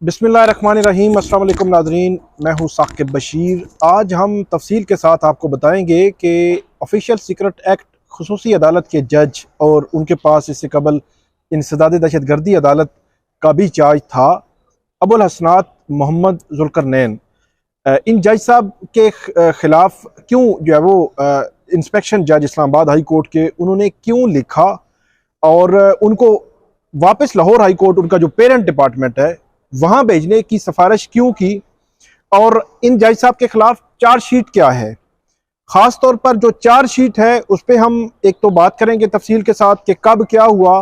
बिस्मिल्लाहिर्रहमानिर्रहीम। अस्सलाम वालेकुम नाज़रीन, मैं हूँ साकिब बशीर। आज हम तफसील के साथ आपको बताएंगे कि ऑफिशियल सीक्रेट एक्ट खुसूसी अदालत के जज और उनके पास इससे कबल इंसदाद दहशतगर्दी अदालत का भी चार्ज था, अबुल हसनात मोहम्मद जुल्करनैन। इन जज साहब के ख़िलाफ़ क्यों जो है वो इंस्पेक्शन जज इस्लामाबाद हाई कोर्ट के उन्होंने क्यों लिखा और उनको वापस लाहौर हाई कोर्ट, उनका जो पेरेंट डिपार्टमेंट है, वहां भेजने की सिफारिश क्यों की, और इन जज साहब के खिलाफ चार्जशीट क्या है। खास तौर पर जो चार्जशीट है उस पर हम एक तो बात करेंगे तफसील के साथ कि कब क्या हुआ,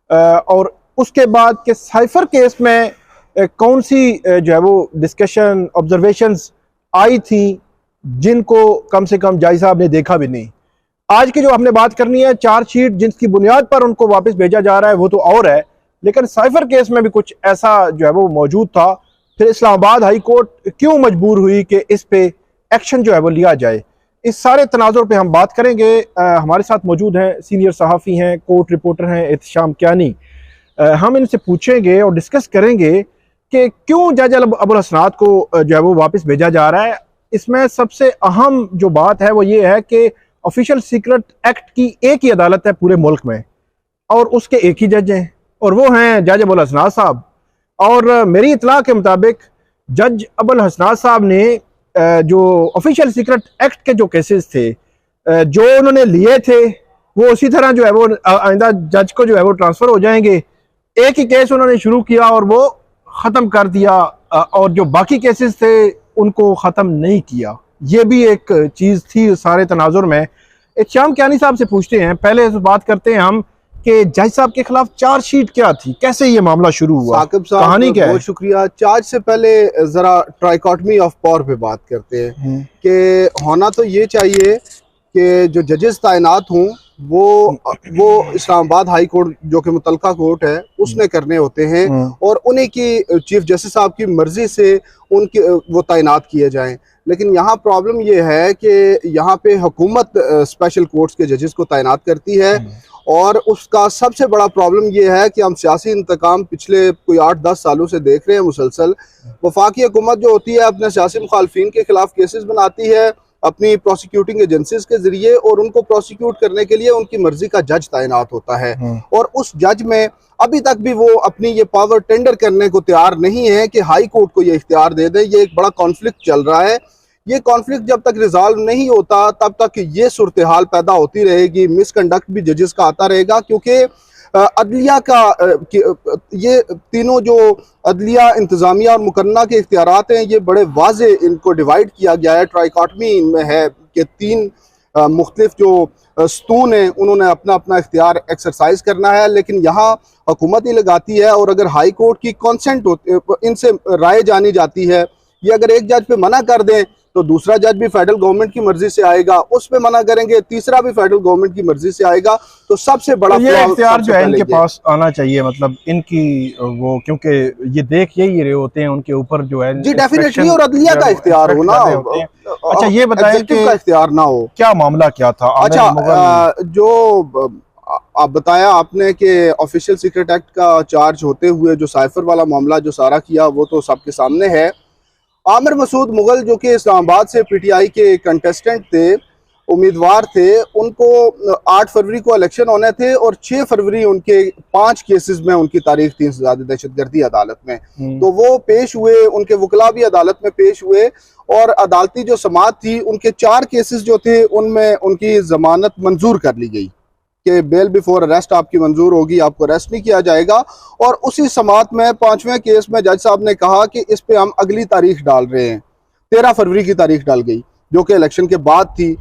और उसके बाद के साइफर केस में कौन सी जो है वो डिस्कशन ऑब्जर्वेशंस आई थी जिनको कम से कम जज साहब ने देखा भी नहीं। आज की जो हमने बात करनी है चार्जशीट जिसकी बुनियाद पर उनको वापस भेजा जा रहा है वो तो और है, लेकिन साइफर केस में भी कुछ ऐसा जो है वो मौजूद था। फिर इस्लामाबाद हाई कोर्ट क्यों मजबूर हुई कि इस पे एक्शन जो है वो लिया जाए। इस सारे तनाजुर पे हम बात करेंगे। हमारे साथ मौजूद हैं सीनियर सहाफ़ी हैं, कोर्ट रिपोर्टर हैं एहतशाम कियानी। हम इनसे पूछेंगे और डिस्कस करेंगे कि क्यों जज अबुल हसनात को जो है वो वापस भेजा जा रहा है। इसमें सबसे अहम जो बात है वो ये है कि ऑफिशियल सीक्रेट एक्ट की एक ही अदालत है पूरे मुल्क में और उसके एक ही जज हैं और वो हैं जज अबुल हसनात साहब। और मेरी इतला के मुताबिक जज अबुल हसनात साहब ने जो ऑफिशियल सीक्रेट एक्ट के जो केसेस थे जो उन्होंने लिए थे वो उसी तरह जो है वो आइंदा जज को जो है वो ट्रांसफ़र हो जाएंगे। एक ही केस उन्होंने शुरू किया और वो ख़त्म कर दिया, और जो बाकी केसेस थे उनको ख़त्म नहीं किया। ये भी एक चीज़ थी सारे तनाजुर में। एहतशाम कियानी साहब से पूछते हैं, पहले बात करते हैं हम कि जज साहब के खिलाफ चार्जशीट क्या थी, कैसे ये मामला शुरू हुआ, साकिब साहब कहानी क्या है? बहुत शुक्रिया। चार्ज से पहले जरा ट्राइकॉटमी ऑफ पावर पे बात करते हैं कि होना तो ये चाहिए कि जो जजेस तैनात हों वो इस्लामाबाद हाई कोर्ट जो कि मुतलका कोर्ट है उसने करने होते हैं और उन्हीं की चीफ जस्टिस साहब की मर्जी से उनके वो तैनात किए जाएं। लेकिन यहाँ प्रॉब्लम ये है कि यहाँ पे हुकूमत स्पेशल कोर्ट्स के जजेस को तैनात करती है और उसका सबसे बड़ा प्रॉब्लम ये है कि हम सियासी इंतकाम पिछले कोई 8-10 सालों से देख रहे हैं मुसलसल। वफाकी हुकूमत जो होती है अपने सियासी मुखालफिन के खिलाफ केसेस बनाती है अपनी प्रोसिक्यूटिंग एजेंसीज के जरिए और उनको प्रोसिक्यूट करने के लिए उनकी मर्जी का जज तैनात होता है और उस जज में अभी तक भी वो अपनी ये पावर टेंडर करने को तैयार नहीं है कि हाई कोर्ट को ये इख्तियार दे दे। ये एक बड़ा कॉन्फ्लिक्ट चल रहा है। ये कॉन्फ्लिक्ट जब तक रिजॉल्व नहीं होता तब तक ये सूरत हाल पैदा होती रहेगी, मिसकंडक्ट भी जजेस का आता रहेगा, क्योंकि अदलिया का ये तीनों जो अदलिया, इंतजामिया और मुकन्ना के इख्तियारात हैं ये बड़े वाजे इनको डिवाइड किया गया है। ट्राइकॉटमी इनमें है कि तीन मुख्तलिफ जो स्तून हैं उन्होंने अपना अपना इख्तियार एक्सरसाइज करना है, लेकिन यहाँ हुकूमत ही लगाती है और अगर हाई कोर्ट की कंसेंट इनसे राय जानी जाती है, ये अगर एक जज पे मना कर दें तो दूसरा जज भी फेडरल गवर्नमेंट की मर्जी से आएगा, उस पे मना करेंगे तीसरा भी फेडरल गवर्नमेंट की मर्जी से आएगा। तो सबसे बड़ा तो ये इख्तियार जो है इनके पास आना चाहिए, मतलब इनकी वो, क्योंकि ये देख यही रहे होते हैं उनके ऊपर जो है जी डेफिनेटली, और अदलिया का इख्तियार हो ना। अच्छा ये बताएं कि का इख्तियार ना हो, क्या मामला क्या था? अच्छा जो आप बताया आपने कि ऑफिशियल सीक्रेट एक्ट का चार्ज होते हुए जो साइफर वाला मामला जो सारा किया वो तो सबके सामने है। आमिर मसूद मुगल जो कि इस्लामाबाद से पीटीआई के कंटेस्टेंट थे, उम्मीदवार थे, उनको 8 फरवरी को इलेक्शन होने थे और 6 फरवरी उनके 5 केसेस में उनकी तारीख थी इंसदाद दहशतगर्दी अदालत में। तो वो पेश हुए, उनके वकला भी अदालत में पेश हुए और अदालती जो समाअत थी उनके 4 केसेस जो थे उनमें उनकी जमानत मंजूर कर ली गई कि बेल बिफोर अरेस्ट आपकी मंजूर होगी, आपको अरेस्ट नहीं किया जाएगा। और उसी समाअत में 5वें केस में जज साहब ने कहा कि इस पे हम अगली तारीख डाल रहे हैं। 13 फरवरी की तारीख डाल गई जो कि इलेक्शन के बाद थी।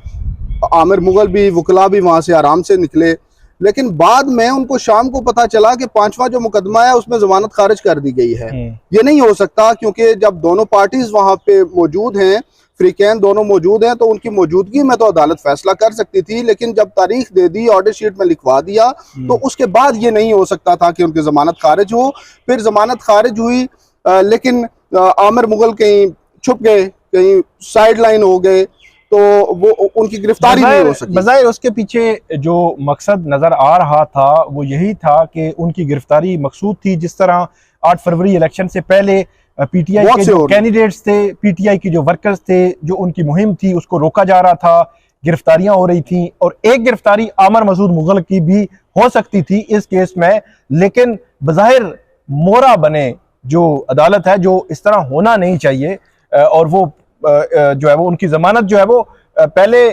आमिर मुगल भी, वकला भी वहां से आराम से निकले, लेकिन बाद में उनको शाम को पता चला कि 5वां जो मुकदमा है उसमें जमानत खारिज कर दी गई है। ये नहीं हो सकता क्योंकि जब दोनों पार्टीज वहां पे मौजूद हैं, फ्रीकैन दोनों मौजूद हैं, तो उनकी मौजूदगी में तो अदालत फैसला कर सकती थी, लेकिन जब तारीख दे दी, ऑर्डर शीट में लिखवा दिया, तो उसके बाद ये नहीं हो सकता था कि उनकी जमानत खारिज हो। फिर जमानत खारिज हुई, लेकिन आमिर मुगल कहीं छुप गए, कहीं साइड लाइन हो गए, तो वो उनकी गिरफ्तारी नहीं हो सकी। बज़ाहिर उसके पीछे जो मकसद नजर आ रहा था वो यही था कि उनकी गिरफ्तारी मकसूद थी। जिस तरह 8 फरवरी इलेक्शन से पहले पीटीआई के जो कैंडिडेट्स थे, पीटीआई की जो वर्कर्स थे, जो उनकी मुहिम थी उसको रोका जा रहा था, गिरफ्तारियां हो रही थी, और एक गिरफ्तारी आमिर मसूद मुगल की भी हो सकती थी इस केस में। लेकिन बज़ाहिर मोरा बने जो अदालत है, जो इस तरह होना नहीं चाहिए, और वो जो है वो उनकी जमानत जो है वो पहले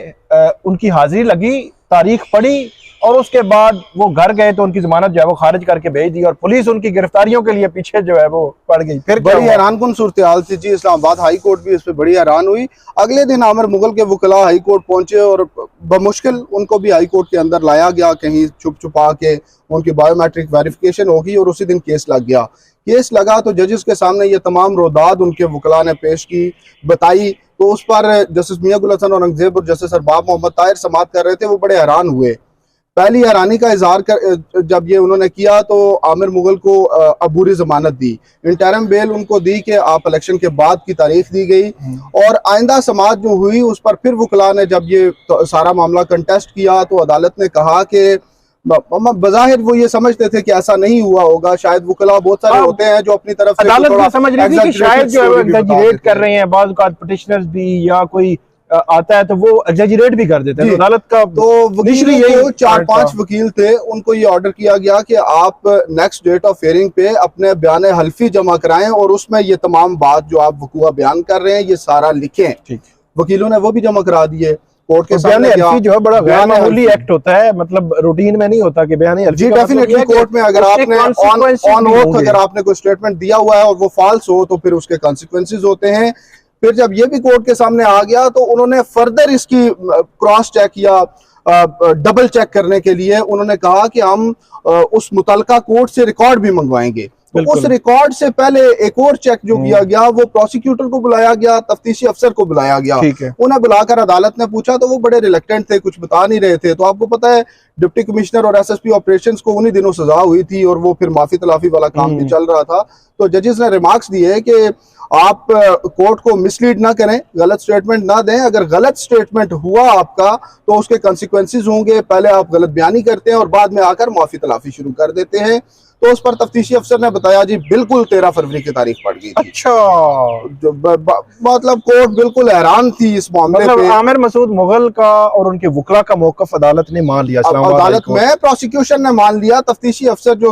उनकी हाजिरी लगी, तारीख पड़ी, और उसके बाद वो घर गए तो उनकी जमानत जो है वो खारिज करके भेज दी, और पुलिस उनकी गिरफ्तारियों के लिए पीछे जो है वो पड़ गई। फिर बड़ी हैरानकुन सूरत हाल थी जी। इस्लामाबाद हाई कोर्ट भी इस पे बड़ी हैरान हुई। अगले दिन आमिर मुगल के वकला हाई कोर्ट पहुंचे और बमुश्किल उनको भी हाई कोर्ट के अंदर लाया गया, कहीं छुप छुपा के उनकी बायोमेट्रिक वेरिफिकेशन होगी, और उसी दिन केस लग गया। केस लगा तो जजेस के सामने ये तमाम रोदाद उनके वकला ने पेश की, बताई, तो उस पर जस्टिस मियां गुल हसन औरंगजेब और जस्टिस अरबाब मोहम्मद ताहिर समाअत कर रहे थे। वो बड़े हैरान हुए। पहली हैरानी का इजहार जब ये उन्होंने किया तो आमिर मुगल को अबूरी जमानत दी, इंटरम बेल उनको दी कि आप इलेक्शन के बाद की तारीख दी गई, और आइंदा समाअत जो हुई उस पर फिर वकला ने जब ये सारा मामला कंटेस्ट किया तो अदालत ने कहा कि बज़ाहिर वो ये समझते थे कि ऐसा नहीं हुआ होगा। शायद वकला बहुत सारे होते हैं जो अपनी तरफ से अदालत भी समझ रही थी कि शायद जो है वो एग्जैजरेट कर रहे हैं, बाज़ औक़ात पिटिशनर्स भी या कोई आता है तो वो एग्जैजरेट भी कर देते हैं। तो अदालत का तो वकील 4-5 वकील थे, उनको ये ऑर्डर किया गया कि आप नेक्स्ट डेट ऑफ हियरिंग पे अपने बयान हल्फी जमा कराएं और उसमें ये तमाम बात जो आप वकूआ बयान कर रहे हैं ये सारा लिखें। वकीलों ने वो भी जमा करा दिए कोर्ट के सामने। जो है बड़ा गैर मामूली एक्ट होता है, मतलब रूटीन में नहीं होता कि बयान जी डेफिनेटली कोर्ट में अगर आपने ऑन ओथ अगर आपने कोई स्टेटमेंट दिया हुआ है और वो फॉल्स हो तो फिर उसके कॉन्सिक्वेंसेस होते हैं। फिर जब ये भी कोर्ट के सामने आ गया तो उन्होंने फर्दर इसकी क्रॉस चेक या डबल चेक करने के लिए उन्होंने कहा कि हम उस मुतलका कोर्ट से रिकॉर्ड भी मंगवाएंगे। तो उस रिकॉर्ड से पहले एक और चेक जो किया गया वो प्रोसिक्यूटर को बुलाया गया, तफ्तीशी अफसर को बुलाया गया, उन्हें बुलाकर अदालत ने पूछा तो वो बड़े रिलेक्टेंट थे, कुछ बता नहीं रहे थे। तो आपको पता है डिप्टी कमिश्नर और एसएसपी ऑपरेशंस को उन्हीं दिनों सजा हुई थी और वो फिर माफी तलाफी वाला काम भी चल रहा था। तो जजेस ने रिमार्क्स दिए कि आप कोर्ट को मिसलीड ना करें, गलत स्टेटमेंट ना दें। अगर गलत स्टेटमेंट हुआ आपका तो उसके कॉन्सिक्वेंसेस होंगे। पहले आप गलत बयानी करते हैं और बाद में आकर माफी तलाफी शुरू कर देते हैं। तो उस पर तफ्तीशी अफसर ने बताया जी बिल्कुल 13 फरवरी की तारीख पड़ गई थी। अच्छा, मतलब कोर्ट बिल्कुल हैरान थी इस मामले पे। आमिर मसूद मुगल का और उनके वकला का मौकफ अदालत ने मान लिया, अदालत में प्रोसिक्यूशन ने मान लिया। तफ्तीशी अफसर जो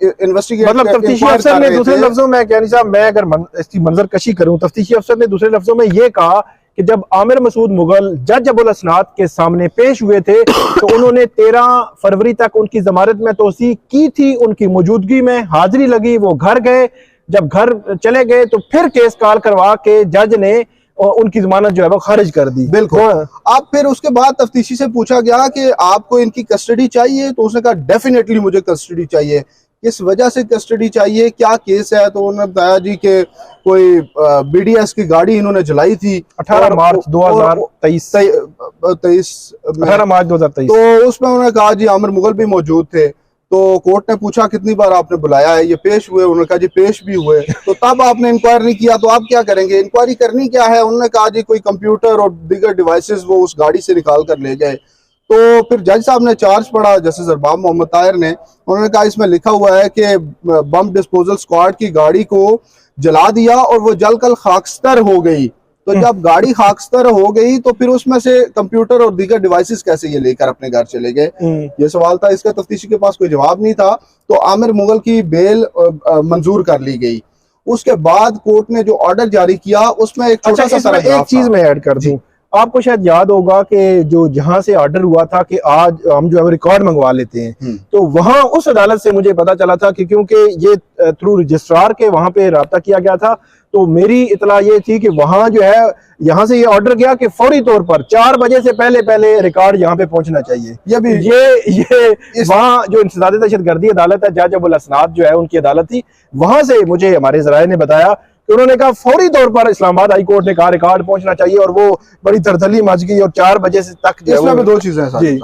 इन्वेस्टिगेट मतलब तफ्तीशी अफसर ने दूसरे लफ्जों में कहनी साहब मैं अगर इसकी मंजर कशी करूं, तफ्तीशी अफसर ने दूसरे लफ्जों में ये कहा कि जब आमिर मसूद मुगल जज अबुल असनाद के सामने पेश हुए थे तो उन्होंने 13 फरवरी तक उनकी जमानत में तोसीक की थी, उनकी मौजूदगी में हाजिरी लगी, वो घर गए। जब घर चले गए तो फिर केस कॉल करवा के जज ने उनकी जमानत जो है वो खारिज कर दी। बिल्कुल। अब फिर उसके बाद तफ्तीशी से पूछा गया कि आपको इनकी कस्टडी चाहिए, तो उसने कहा डेफिनेटली मुझे कस्टडी चाहिए। किस वजह से कस्टडी चाहिए, क्या केस है? तो उन्होंने बताया जी कि कोई बीडीएस की गाड़ी इन्होंने जलाई थी 18 मार्च 2023। तो उसमें उन्होंने कहा जी आमिर मुगल भी मौजूद थे। तो कोर्ट ने पूछा कितनी बार आपने बुलाया है, ये पेश हुए? उन्होंने कहा जी पेश भी हुए। तो तब आपने इंक्वायरी नहीं किया, तो आप क्या करेंगे? इंक्वायरी करनी क्या है? उन्होंने कहा जी कोई कंप्यूटर और दीगर डिवाइसेस वो उस गाड़ी से निकाल कर ले गए। तो फिर जज साहब ने चार्ज पढ़ा, जस्टिस अरबाब मोहम्मद ताहिर ने। उन्होंने कहा इसमें लिखा हुआ है कि बम डिस्पोजल स्क्वाड की गाड़ी को जला दिया और वो जलकर खाकस्तर हो गई। तो जब गाड़ी खाकस्तर हो गई तो फिर उसमें से कंप्यूटर और दीगर डिवाइसेस कैसे ये लेकर अपने घर चले गए? ये सवाल था। इसका तफ्तीशी के पास कोई जवाब नहीं था। तो आमिर मुगल की बेल मंजूर कर ली गई। उसके बाद कोर्ट ने जो ऑर्डर जारी किया उसमें एक छोटा सा एक चीज मैं ऐड कर दूं, आपको शायद याद होगा कि जो जहां से ऑर्डर हुआ था कि आज हम जो है रिकॉर्ड मंगवा लेते हैं, तो वहां उस अदालत से मुझे पता चला था कि क्योंकि ये थ्रू रजिस्ट्रार के वहां पे राब्ता किया गया था, तो मेरी इतला ये थी कि वहां जो है यहाँ से ये ऑर्डर गया कि फौरी तौर पर 4 बजे से पहले रिकॉर्ड यहाँ पे पहुंचना चाहिए। ये वहाँ जो इंसदाद दहशतगर्दी अदालत है, जज अबुल असनाद जो है उनकी अदालत थी, वहां से मुझे हमारे जराए ने बताया कि उन्होंने कहा फौरी तौर पर इस्लामाबाद हाई कोर्ट ने कहा रिकॉर्ड पहुंचना चाहिए, और वो बड़ी तरतली मच गई और 4 बजे से तक। इसमें भी 2 चीजें हैं।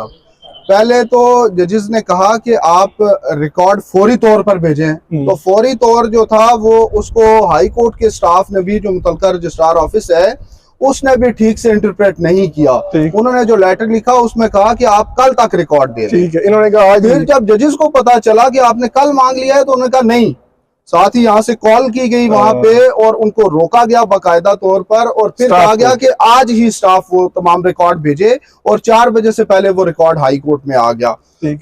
पहले तो जजेस ने कहा कि आप रिकॉर्ड फौरी तौर पर भेजें, तो फौरी तौर जो था वो उसको हाई कोर्ट के स्टाफ ने भी, जो मुतल्लिका रजिस्ट्रार ऑफिस है उसने भी ठीक से इंटरप्रेट नहीं किया। उन्होंने जो लेटर लिखा उसमें कहा कि आप कल तक रिकॉर्ड दे। ठीक है, इन्होंने कहा। फिर जब जजेस को पता चला कि आपने कल मांग लिया है तो उन्होंने कहा नहीं, साथ ही यहाँ से कॉल की गई वहां पे और उनको रोका गया बाकायदा तौर पर, और फिर कहा गया कि आज ही स्टाफ वो तमाम रिकॉर्ड भेजे, और 4 बजे से पहले वो रिकॉर्ड हाई कोर्ट में आ गया।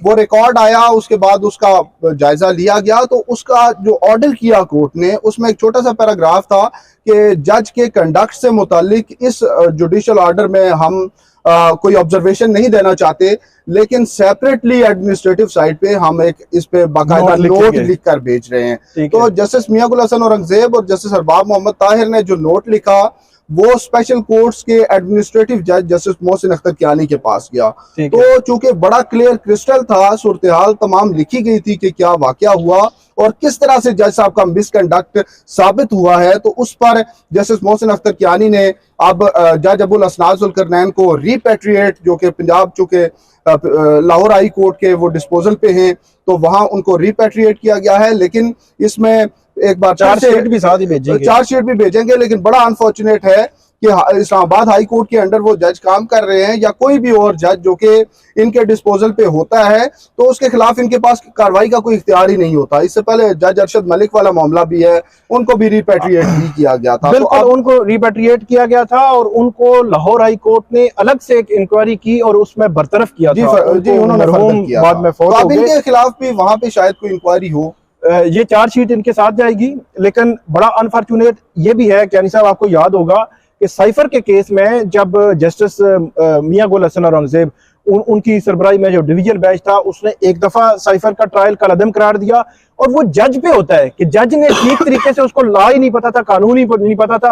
वो रिकॉर्ड आया, उसके बाद उसका जायजा लिया गया, तो उसका जो ऑर्डर किया कोर्ट ने उसमें एक छोटा सा पैराग्राफ था कि जज के कंडक्ट से मुतालिक इस जुडिशियल ऑर्डर में हम कोई ऑब्जर्वेशन नहीं देना चाहते, लेकिन सेपरेटली एडमिनिस्ट्रेटिव साइड पे हम एक इस पे बाकायदा नोट लिख कर भेज रहे हैं। तो जस्टिस मियां गुल हसन औरंगजेब और जस्टिस अरबाब मोहम्मद ताहिर ने जो नोट लिखा वो स्पेशल कोर्ट्स के एडमिनिस्ट्रेटिव जज जस्टिस मोहसिन अख्तर कियानी के पास गया। तो चूंकि बड़ा क्लियर क्रिस्टल था, सूरत हाल तमाम लिखी गई थी कि क्या वाकया हुआ और किस तरह से जज साहब का मिसकंडक्ट साबित हुआ है, तो उस पर जस्टिस मोहसिन अख्तर कियानी ने अब जज अबुल असनाद जुल्करनैन को रिपेट्रिएट, जो कि पंजाब चूंकि लाहौर हाई कोर्ट के वो डिस्पोजल पे हैं, तो वहां उनको रिपेट्रिएट किया गया है। लेकिन इसमें एक बार चार्जशीट भी भेजेंगे, लेकिन बड़ा अनफॉर्चुनेट है कि इस्लामाबाद हाई कोर्ट के अंडर वो जज काम कर रहे हैं, या कोई भी और जज जो कि इनके डिस्पोजल पे होता है, तो उसके खिलाफ इनके पास कार्रवाई का कोई इख्तियार ही नहीं होता। इससे पहले जज अरशद मलिक वाला मामला भी है, उनको भी रिपेट्रिएट भी किया गया था। बिल्कुल, तो उनको रिपेट्रिएट किया गया था और उनको लाहौर हाई कोर्ट ने अलग से एक इंक्वायरी की और उसमें बरतरफ किया था। उन्होंने बाद में तो अब इनके खिलाफ भी वहां पे शायद कोई इंक्वायरी हो। ये चार्जशीट इनके साथ जाएगी, लेकिन बड़ा अनफॉर्चुनेट ये भी है कि साहब आपको याद होगा कि साइफर के केस में जब जस्टिस मियां गुल हसन औरंगजेब उनकी सरबराही में जो डिवीजन बेंच था, उसने एक दफा साइफर का ट्रायल कलअदम करार दिया, और वो जज पे होता है कि जज ने ठीक तरीके से उसको लॉ ही नहीं पता था, कानून ही नहीं पता था।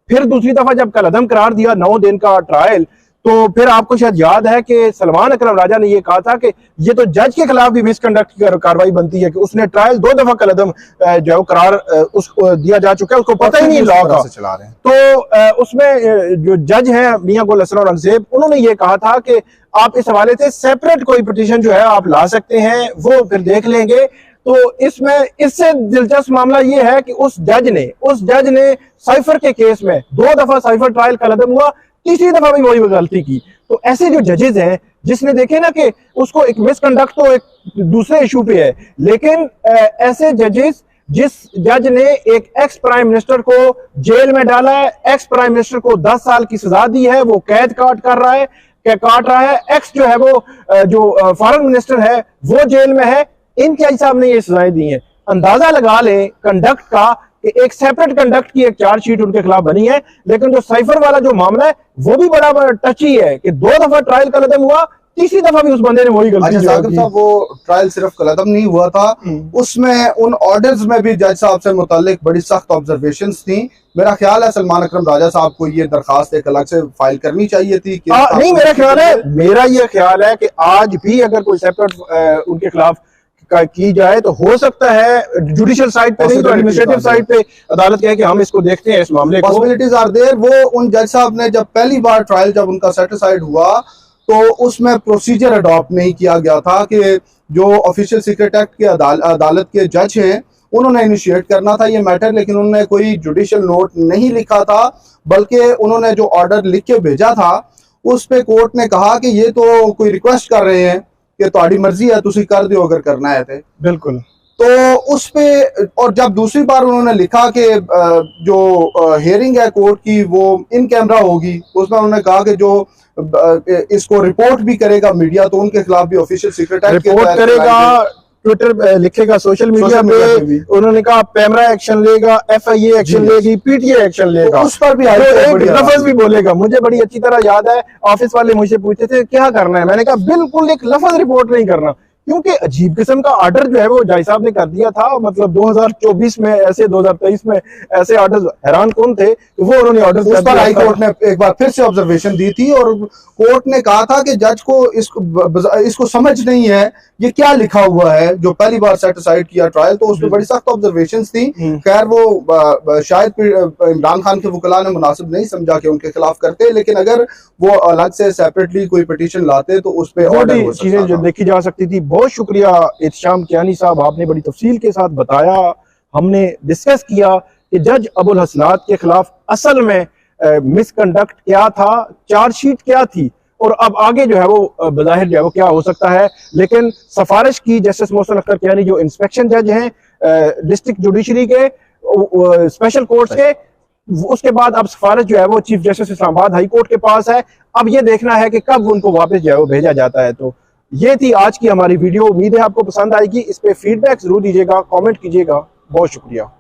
फिर दूसरी दफा जब कलअदम करार दिया 9 दिन का ट्रायल, तो फिर आपको शायद याद है कि सलमान अकरम राजा ने यह कहा था कि ये तो जज के खिलाफ भी मिसकंडक्ट की कार्रवाई बनती है कि उसने ट्रायल 2 दफा कलअदम जो है करार उसको दिया जा चुका है, उसको पता ही नहीं लॉ का चला रहे हैं। तो उसमें जो जज है मियां गुल हसन औरंगजेब, उन्होंने ये कहा था कि आप इस हवाले से सेपरेट कोई पिटीशन जो है आप ला सकते हैं, वो फिर देख लेंगे। तो इसमें इससे दिलचस्प मामला ये है कि उस जज ने साइफर के केस में 2 दफा साइफर ट्रायल कलअदम हुआ, तीसरी दफा भी वही गलती की। तो ऐसे जो जजेस हैं, जिसने देखे ना कि उसको एक मिसकंडक्ट तो एक दूसरे इशू पे है, लेकिन ऐसे जजेस, जिस जज ने एक एक्स प्राइम मिनिस्टर को जेल में डाला है, एक्स प्राइम मिनिस्टर को 10 साल की सजा दी है, वो कैद काट रहा है, एक्स जो है वो जो फॉरेन मिनिस्टर है वो जेल में है, इनके साहब ने ये सजाएं दी हैं। अंदाजा लगा लें कंडक्ट का कि एक सेपरेट कंडक्ट की एक चार्जशीट उनके खिलाफ बनी है, लेकिन जो साइफर वाला जो मामला है वो भी बड़ा टची है कि 2 दफा ट्रायल कलअदम हुआ, तीसरी दफा भी उस बंदे ने वही गलती की। वो ट्रायल सिर्फ कलअदम नहीं हुआ था, उसमें उन ऑर्डर्स में भी जज साहब से मुतालिक बड़ी सख्त ऑब्जर्वेशंस थी। मेरा ख्याल है सलमान अकरम राजा साहब को ये दरखास्त एक अलग से फाइल करनी चाहिए थी कि नहीं, मेरा ये ख्याल है कि आज भी अगर कोई सेपरेट उनके खिलाफ की जाए तो हो सकता है जुडिशियल साइड पे नहीं तो एडमिनिस्ट्रेटिव साइड पे अदालत कहे कि हम इसको देखते हैं, इस मामले को। Possibilities are there. वो उन जज साहब ने जब पहली बार ट्रायल जब उनका सेटिस्फाइड हुआ, तो उसमें प्रोसीजर अडॉप्ट नहीं किया गया था कि जो ऑफिशियल सीक्रेट एक्ट के अदालत के जज हैं उन्होंने इनिशिएट करना था ये मैटर, लेकिन उन्होंने कोई जुडिशियल नोट नहीं लिखा था, बल्कि उन्होंने जो ऑर्डर लिख के भेजा था उस पे कोर्ट ने कहा कि ये तो कोई रिक्वेस्ट कर रहे हैं कि तुम्हारी मर्जी है, तुसी कर दियो अगर करना है थे। बिल्कुल। तो उस पे, और जब दूसरी बार उन्होंने लिखा कि जो हियरिंग है कोर्ट की वो इन कैमरा होगी, उसमें उन्होंने कहा कि जो इसको रिपोर्ट भी करेगा मीडिया, तो उनके खिलाफ भी ऑफिशियल सीक्रेट एक्ट रिपोर्ट करेगा, ट्विटर लिखेगा, सोशल मीडिया पे उन्होंने कहा पैमरा एक्शन लेगा, FIA एक्शन लेगी, PTA एक्शन लेगा, उस पर भी एक लफ्ज भी बोलेगा। मुझे बड़ी अच्छी तरह याद है, ऑफिस वाले मुझसे पूछते थे क्या करना है, मैंने कहा बिल्कुल एक लफ्ज रिपोर्ट नहीं करना, क्योंकि अजीब किस्म का ऑर्डर जो है वो जज साहब ने कर दिया था। मतलब 2024 में ऐसे, 2023 में ऐसे ऑर्डर हैरान कौन थे, वो उन्होंने ऑर्डर उस पर हाई कोर्ट ने एक बार फिर से ऑब्जर्वेशन दी थी और कोर्ट ने कहा था कि जज को इसको समझ नहीं है ये क्या लिखा हुआ है, जो पहली बार सेटिस्फाइड किया ट्रायल, तो उसमें बड़ी सख्त ऑब्जर्वेशंस थी। खैर वो शायद इमरान खान के वकला ने मुनासिब नहीं समझा कि उनके खिलाफ करते, लेकिन अगर वो अलग से सेपरेटली कोई पिटीशन लाते तो उस पर ऑर्डर हो सकता था। चीजें जो देखी जा सकती थी। बहुत शुक्रिया एहतशाम कियानी साहब, आपने बड़ी तफसील के साथ बताया, हमने डिस्कस किया कि जज अबुल हसनात के खिलाफ असल में मिसकंडक्ट क्या था, चार्जशीट क्या थी, और अब आगे जो है वो बज़ाहिर जो है वो क्या हो सकता है। लेकिन सिफारिश की जस्टिस मोहसिन अख्तर कियानी जो इंस्पेक्शन जज हैं, डिस्ट्रिक्ट जुडिशरी के, स्पेशल कोर्ट्स के। उसके बाद अब सिफारिश जो है वो chief justice Islamabad high court के पास है। अब ये देखना है कि कब उनको वापस जो है वो भेजा जाता है। तो ये थी आज की हमारी वीडियो। उम्मीद है आपको पसंद आएगी। इस पे फीडबैक जरूर दीजिएगा, कमेंट कीजिएगा। बहुत शुक्रिया।